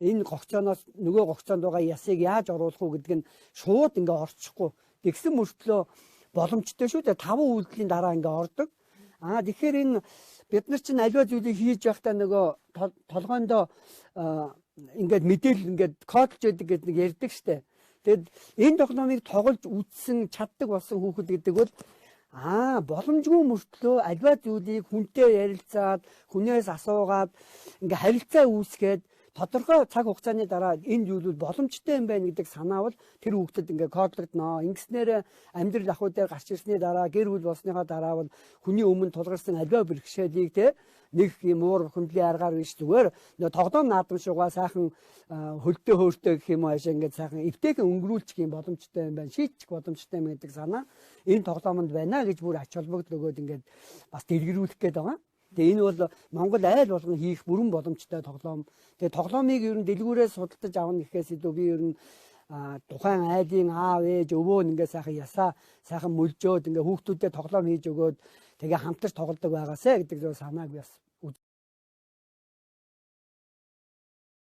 энэ гогцооноос нөгөө гогцоонд байгаа ясыг яаж оруулах уу гэдг нь шууд ингээ орчихгүй. Тэгсэн мөртлөө боломжтой шүү дээ. 5 үйлдэлийн дараа ингээ ордог. Тэгэхээр энэ бид нар чинь аливаа зүйлийг хийж явахдаа нөгөө толгойндоо ингээд мэдээлэл ингээд кодж яадаг гэдэг нэг ярьдаг штэ. Тэгэд энэ тоглоомыг тоглож үзсэн чаддаг болсон хүүхэд гэдэг бол боломжгүй мөртлөө аливаа зүйлийг хүнтэй ярилцаад хүнээс асуугаад ингээ харилцаа үүсгээд тодорхой цаг хугацааны дараа энэ зүйл боломжтой юм байна гэдэг санаа бол тэр хүүхдэд ингээ кодлогдно. Ингэснээр амьдрал ахуй дээр гарч ирсний дараа гэр бүл болсныхаа дараа бол хүний өмнө тулгарсан аливаа бэрхшээлийг нэг юм уур хөндлөлийн аргаар биш зүгээр нөгөө тоглоом наадамшуугаа сайхан хөлтөө хөөртөө гэх юм аашаа ингээ сайхан эвтэйхэн өнгөрүүлчих юм боломжтой юм байна. Шийдчих боломжтой юм гэдэг санаа энэ тоглоомонд байна гэж бүр ач холбогдол өгөөд ингээ бас дэлгэрүүлэх гээд байгаа. Тэгээ энэ бол Монгол айл болгон хийх бүрэн боломжтой тоглоом. Тэгээ тоглоомыг ер нь дэлгүүрээс судалдаж авах гэхээс илүү би ер нь тухайн айлын аав ээж өвөө ингээ сайхан ясаа сайхан мөлжөөд ингээ хүүхдүүдэд тоглоом хийж өгөөд тэгээ хамтарч тоглодог байгаасэ гэдэг санааг би бас